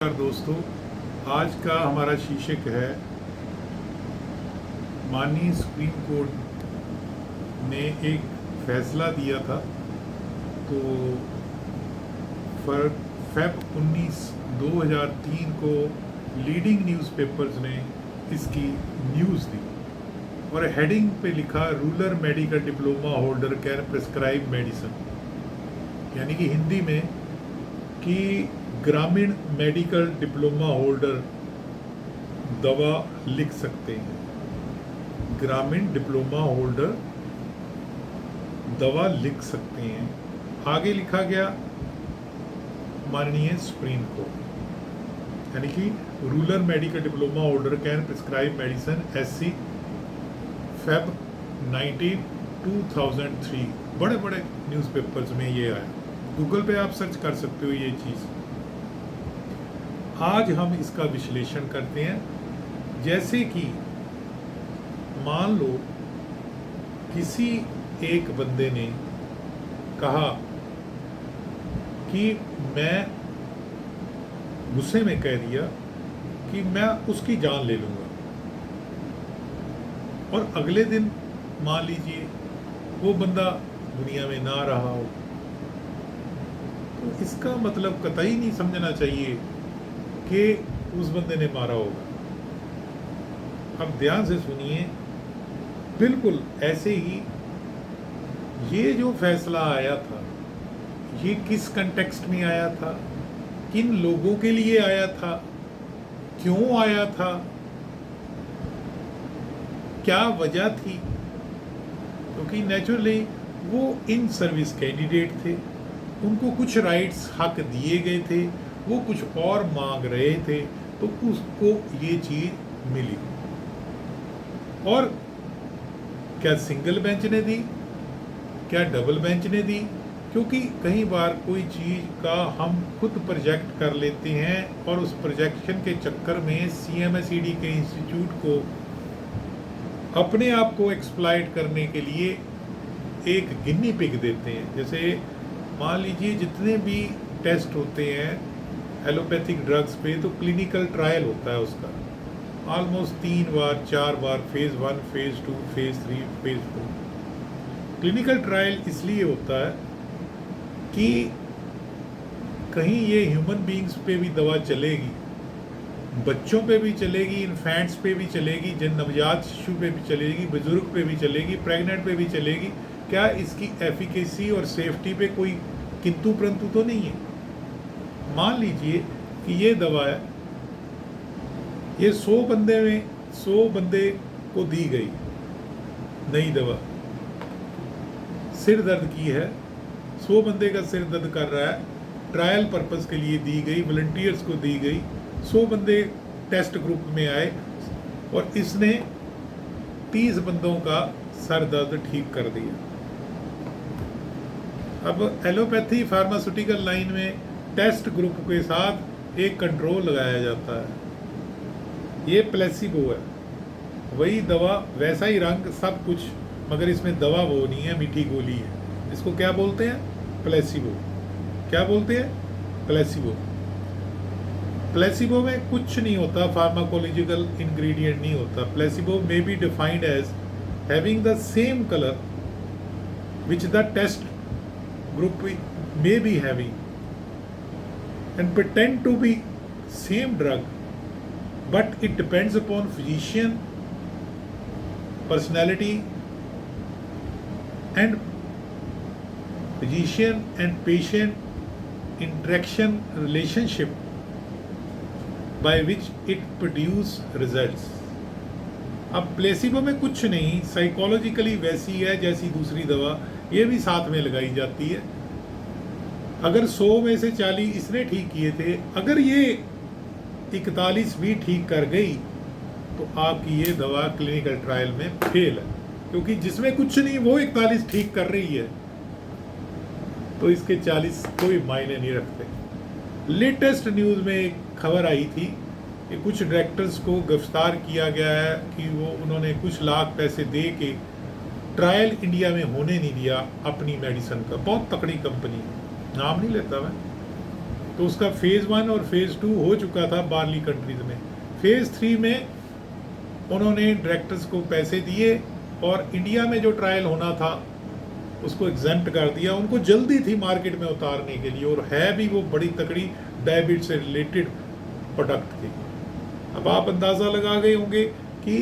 नमस्कार दोस्तों, आज का हमारा शीर्षक है माननीय सुप्रीम कोर्ट ने एक फैसला दिया था। तो फेब 19 2003 को लीडिंग न्यूज़पेपर्स ने इसकी न्यूज़ दी और हेडिंग पे लिखा rural medical diploma holder can prescribe medicine, यानी कि हिंदी में कि ग्रामीण मेडिकल डिप्लोमा होल्डर दवा लिख सकते हैं। ग्रामीण डिप्लोमा होल्डर दवा लिख सकते हैं। आगे लिखा गया माननीय सुप्रीम कोर्ट, यानी कि rural medical diploma holder can prescribe medicine SC Feb 19 2003। बड़े बड़े न्यूज़पेपर्स में ये आया, गूगल पे आप सर्च कर सकते हो ये चीज़। आज हम इसका विश्लेषण करते हैं। जैसे कि मान लो किसी एक बंदे ने कहा कि मैं गुस्से में कह दिया कि मैं उसकी जान ले लूँगा, और अगले दिन मान लीजिए वो बंदा दुनिया में ना रहा हो, तो इसका मतलब कतई नहीं समझना चाहिए कि उस बंदे ने मारा होगा। अब ध्यान से सुनिए, बिल्कुल ऐसे ही ये जो फैसला आया था, ये किस कंटेक्स्ट में आया था, किन लोगों के लिए आया था, क्यों आया था, क्या वजह थी? क्योंकि नेचुरली वो इन सर्विस कैंडिडेट थे, उनको कुछ राइट्स हक दिए गए थे, वो कुछ और मांग रहे थे, तो उसको ये चीज मिली। और क्या सिंगल बेंच ने दी, क्या डबल बेंच ने दी? क्योंकि कई बार कोई चीज का हम खुद प्रोजेक्ट कर लेते हैं और उस प्रोजेक्शन के चक्कर में CMSED के इंस्टीट्यूट को अपने आप को एक्सप्लॉइट करने के लिए एक गिनी पिग देते हैं। जैसे मान लीजिए जितने भी टेस्ट होते हैं एलोपैथिक ड्रग्स पे, तो क्लिनिकल ट्रायल होता है उसका ऑलमोस्ट 3 बार 4 बार, phase 1, phase 2, phase 3, phase 4। Clinical trial इसलिए होता है कि कहीं ये ह्यूमन बीइंग्स पे भी दवा चलेगी, बच्चों पे भी चलेगी, इन्फेंट्स पे भी चलेगी, नवजात शिशु पे भी चलेगी, बुजुर्ग पे भी चलेगी, प्रेग्नेंट पे भी चलेगी। क्या इसकी एफिकेसी और सेफ्टी पे कोई किंतु परंतु तो नहीं है? मान लीजिए कि ये दवा है, ये 100 बंदे में 100 बंदे को दी गई नई दवा, सिर दर्द की है, 100 बंदे का सिर दर्द कर रहा है, ट्रायल पर्पस के लिए दी गई, वॉलंटियर्स को दी गई, 100 बंदे टेस्ट ग्रुप में आए और इसने 30 बंदों का सर दर्द ठीक कर दिया। अब एलोपैथी फार्मास्यूटिकल लाइन में टेस्ट ग्रुप के साथ एक कंट्रोल लगाया जाता है, ये प्लेसिबो है, वही दवा वैसा ही रंग सब कुछ, मगर इसमें दवा वो नहीं है, मीठी गोली है। इसको क्या बोलते हैं? प्लेसिबो। क्या बोलते हैं? प्लेसिबो। प्लेसिबो में कुछ नहीं होता, फार्माकोलॉजिकल इंग्रेडिएंट नहीं होता। Placebo may be defined as having the same colour which the test group may be having and pretend to be same drug, but it depends upon physician personality and physician and patient interaction relationship by which it produce results। अब placebo में कुछ नहीं, psychologically वैसी है जैसी दूसरी दवा, ये भी साथ में लगाई जाती है। अगर 100 में से 40 इसने ठीक किए थे, अगर ये 41 भी ठीक कर गई, तो आपकी ये दवा क्लिनिकल ट्रायल में फेल है, क्योंकि जिसमें कुछ नहीं वो 41 ठीक कर रही है, तो इसके 40 कोई मायने नहीं रखते। लेटेस्ट न्यूज़ में एक खबर आई थी कि कुछ डायरेक्टर्स को गिरफ्तार किया गया है कि वो उन्होंने कुछ लाख पैसे दे के ट्रायल इंडिया में होने नहीं दिया अपनी मेडिसिन का। बहुत तकड़ी कंपनी, नाम नहीं लेता मैं, तो उसका फेज़ 1 और फेज़ 2 हो चुका था बाहरली कंट्रीज़ में। फेज़ 3 में उन्होंने डायरेक्टर्स को पैसे दिए और इंडिया में जो ट्रायल होना था उसको एग्जेम्प्ट कर दिया। उनको जल्दी थी मार्केट में उतारने के लिए, और है भी वो बड़ी तकड़ी डायबिटीज से रिलेटेड प्रोडक्ट थी। अब आप अंदाज़ा लगा गए होंगे कि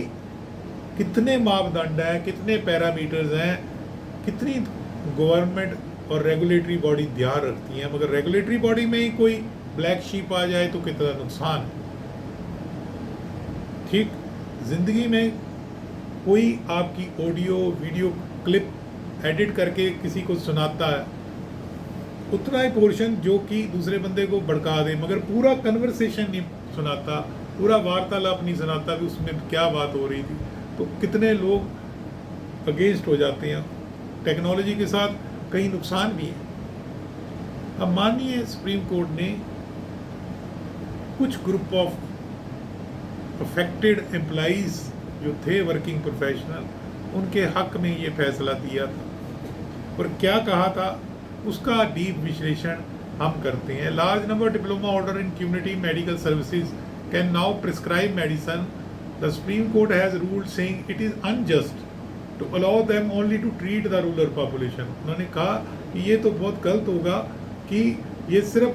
कितने मापदंड हैं, कितने पैरामीटर्स हैं, कितनी गवर्नमेंट और रेगुलेटरी बॉडी ध्यान रखती हैं, मगर रेगुलेटरी बॉडी में ही कोई ब्लैक शीप आ जाए तो कितना नुकसान है। ठीक, ज़िंदगी में कोई आपकी ऑडियो वीडियो क्लिप एडिट करके किसी को सुनाता है, उतना ही पोर्शन जो कि दूसरे बंदे को भड़का दे, मगर पूरा कन्वर्सेशन नहीं सुनाता, पूरा वार्तालाप नहीं सुनाता कि उसमें क्या बात हो रही थी, तो कितने लोग अगेंस्ट हो जाते हैं। टेक्नोलॉजी के साथ कई नुकसान भी हैं। अब मानिए सुप्रीम कोर्ट ने कुछ ग्रुप ऑफ अफेक्टेड एम्प्लॉइज जो थे वर्किंग प्रोफेशनल, उनके हक में ये फैसला दिया था, और क्या कहा था उसका डीप विश्लेषण हम करते हैं। Large number diploma order in community medical services can now prescribe medicine. The supreme court has ruled saying it is unjust to allow them only to treat the rural population. उन्होंने कहा कि ये तो बहुत गलत होगा कि ये सिर्फ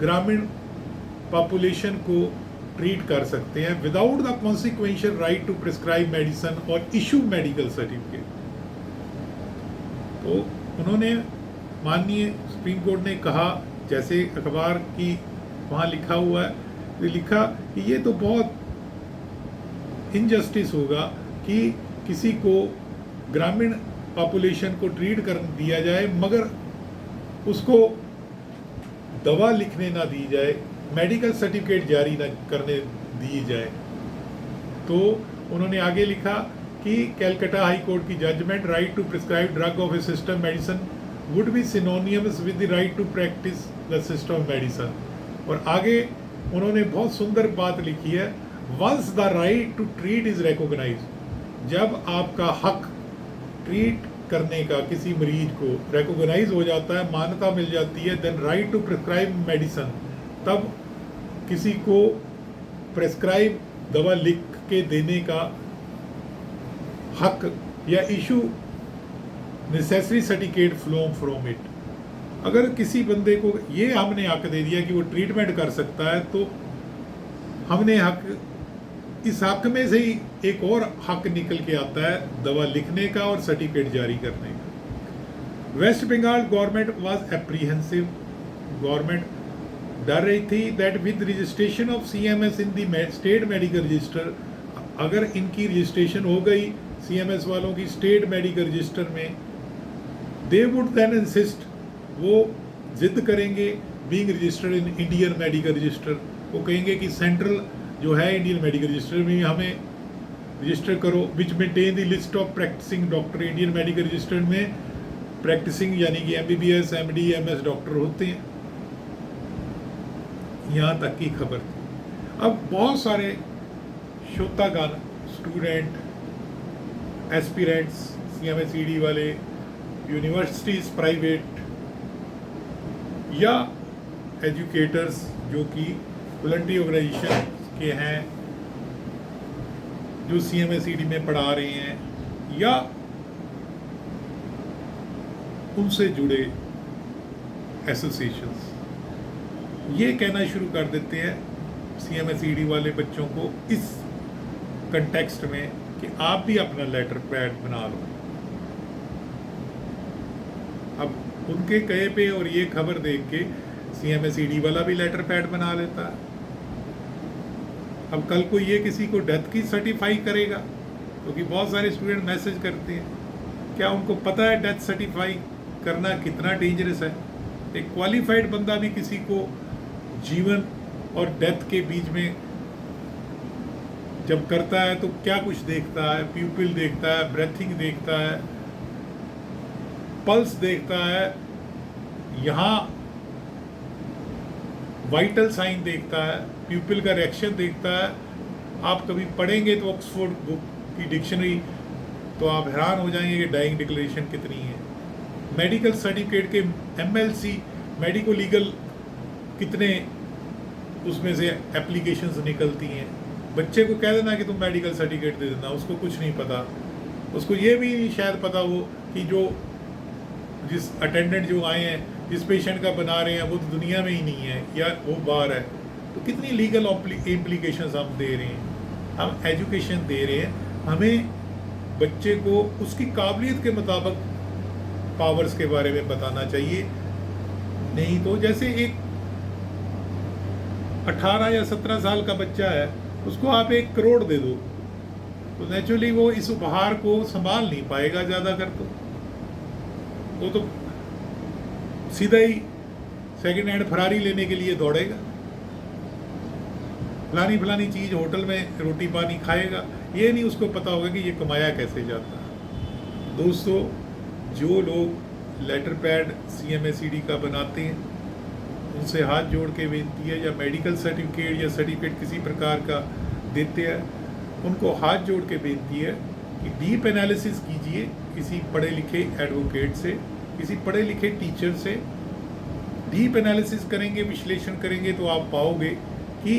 ग्रामीण पॉपुलेशन को ट्रीट कर सकते हैं without the consequential right to prescribe medicine और इशू मेडिकल सर्टिफिकेट। तो उन्होंने माननीय सुप्रीम कोर्ट ने कहा, जैसे अखबार की वहाँ लिखा हुआ है, तो लिखा कि ये तो बहुत इनजस्टिस होगा कि किसी को ग्रामीण पॉपुलेशन को ट्रीट कर दिया जाए मगर उसको दवा लिखने ना दी जाए, मेडिकल सर्टिफिकेट जारी ना करने दी जाए। तो उन्होंने आगे लिखा कि कैलकाटा हाई कोर्ट की judgement right to prescribe drug of a system medicine would be synonymous with the right to practise the system medicine. और आगे उन्होंने बहुत सुंदर बात लिखी है, once the right to treat is recognise, जब आपका हक ट्रीट करने का किसी मरीज को रिकॉग्नाइज हो जाता है, मान्यता मिल जाती है, then right to prescribe medicine, तब किसी को प्रिस्क्राइब दवा लिख के देने का हक या issue necessary certificate from it. अगर किसी बंदे को ये हमने हक दे दिया कि वो ट्रीटमेंट कर सकता है, तो हमने हक, इस हक में से ही एक और हक निकल के आता है दवा लिखने का और सर्टिफिकेट जारी करने का। West Bengal government was apprehensive, government डर रही थी that with registration of CMS in the state medical register, अगर इनकी रजिस्ट्रेशन हो गई CMS वालों की स्टेट मेडिकल रजिस्टर में, दे वुड देन इंसिस्ट, वो जिद करेंगे being registered in Indian medical register, वो कहेंगे कि सेंट्रल जो है इंडियन मेडिकल रजिस्टर में हमें रजिस्टर करो, which maintain the list of practising doctor. Indian medical register में प्रैक्टिसिंग यानी कि MBBS MD MS डॉक्टर होते हैं, यहाँ तक की खबर थी। अब बहुत सारे श्रोतागण, स्टूडेंट, एस्पिरेंट्स, CMSED वाले, यूनिवर्सिटीज़ प्राइवेट या एजुकेटर्स जो कि वॉलंटरी ऑर्गेनाइजेशन के हैं, जो CMSED में पढ़ा रहे हैं, या उनसे जुड़े एसोसिएशंस, ये कहना शुरू कर देते हैं CMSED वाले बच्चों को इस कंटेक्स्ट में कि आप भी अपना लेटर पैड बना लो। अब उनके कहे पे और ये खबर देख के CMSED वाला भी लेटर पैड बना लेता है। अब कल को ये किसी को डेथ की सर्टिफाई करेगा, क्योंकि बहुत सारे स्टूडेंट मैसेज करते हैं, क्या उनको पता है डेथ सर्टिफाई करना कितना डेंजरस है? एक क्वालिफाइड बंदा भी किसी को जीवन और डेथ के बीच में जब करता है तो क्या कुछ देखता है, प्यूपिल देखता है, ब्रेथिंग देखता है, पल्स देखता है, यहाँ वाइटल साइन देखता है, प्यूपिल का रिएक्शन देखता है। आप कभी पढ़ेंगे तो ऑक्सफोर्ड बुक की डिक्शनरी, तो आप हैरान हो जाएंगे कि डाइंग डिक्लेरेशन कितनी है। मेडिकल सर्टिफिकेट के MLC मेडिको लीगल कितने उसमें से एप्लीकेशंस निकलती हैं। बच्चे को कह देना कि तुम मेडिकल सर्टिफिकेट दे देना, उसको कुछ नहीं पता। उसको ये भी शायद पता हो कि जिस अटेंडेंट जो आए हैं, जिस पेशेंट का बना रहे हैं, वो तो दुनिया में ही नहीं है या वो बाहर है। तो कितनी लीगल इम्प्लीकेशंस हम दे रहे हैं, हम एजुकेशन दे रहे हैं। हमें बच्चे को उसकी काबिलियत के मुताबिक पावर्स के बारे में बताना चाहिए। नहीं तो जैसे एक 18 या 17 साल का बच्चा है, उसको आप 1 करोड़ दे दो तो नेचुरली वो इस उपहार को संभाल नहीं पाएगा ज़्यादा कर। वो तो सीधा ही सेकेंड हैंड फरारी लेने के लिए दौड़ेगा, फलानी चीज़ होटल में रोटी पानी खाएगा। ये नहीं उसको पता होगा कि ये कमाया कैसे जाता है। दोस्तों, जो लोग लेटर पैड CMSED का बनाते हैं, उनसे हाथ जोड़ के विनती है, या मेडिकल सर्टिफिकेट या सर्टिफिकेट किसी प्रकार का देते हैं, उनको हाथ जोड़ के बेनती है कि डीप एनालिसिस कीजिए किसी पढ़े लिखे एडवोकेट से, किसी पढ़े लिखे टीचर से। डीप एनालिसिस करेंगे, विश्लेषण करेंगे, तो आप पाओगे कि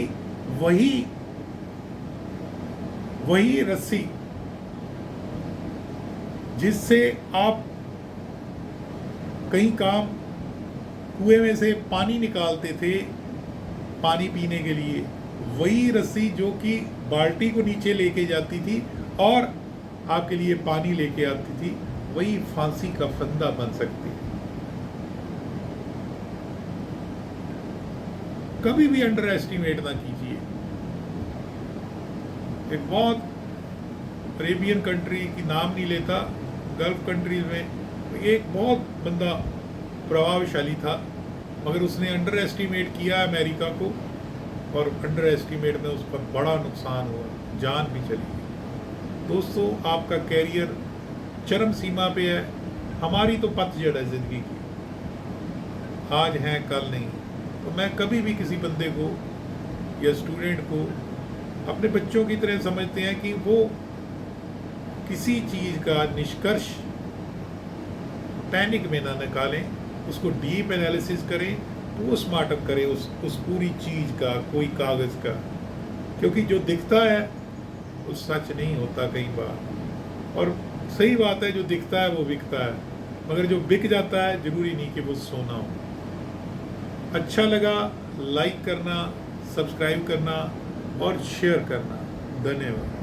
वही रस्सी जिससे आप कई काम कुएं में से पानी निकालते थे पानी पीने के लिए, वही रस्सी जो कि बाल्टी को नीचे लेके जाती थी और आपके लिए पानी लेके आती थी, वही फांसी का फंदा बन सकती है। कभी भी अंडर एस्टिमेट ना कीजिए। एक बहुत अरेबियन कंट्री की नाम नहीं लेता, गल्फ कंट्रीज में एक बहुत बंदा प्रभावशाली था, मगर उसने अंडर एस्टिमेट किया अमेरिका को, और अंडर एस्टिमेट में उस पर बड़ा नुकसान हुआ, जान भी चली गई। दोस्तों, आपका कैरियर चरम सीमा पे है, हमारी तो पतझड़ है ज़िंदगी की, आज हैं कल नहीं। तो मैं कभी भी किसी बंदे को या स्टूडेंट को अपने बच्चों की तरह समझते हैं कि वो किसी चीज़ का निष्कर्ष पैनिक में ना निकालें, उसको डीप एनालिसिस करें, पोस्टमार्टम करें उस पूरी चीज़ का, कोई कागज़ का, क्योंकि जो दिखता है वो सच नहीं होता कई बार। और सही बात है, जो दिखता है वो बिकता है, मगर जो बिक जाता है ज़रूरी नहीं कि वो सोना हो। अच्छा लगा लाइक करना, सब्सक्राइब करना और शेयर करना। धन्यवाद।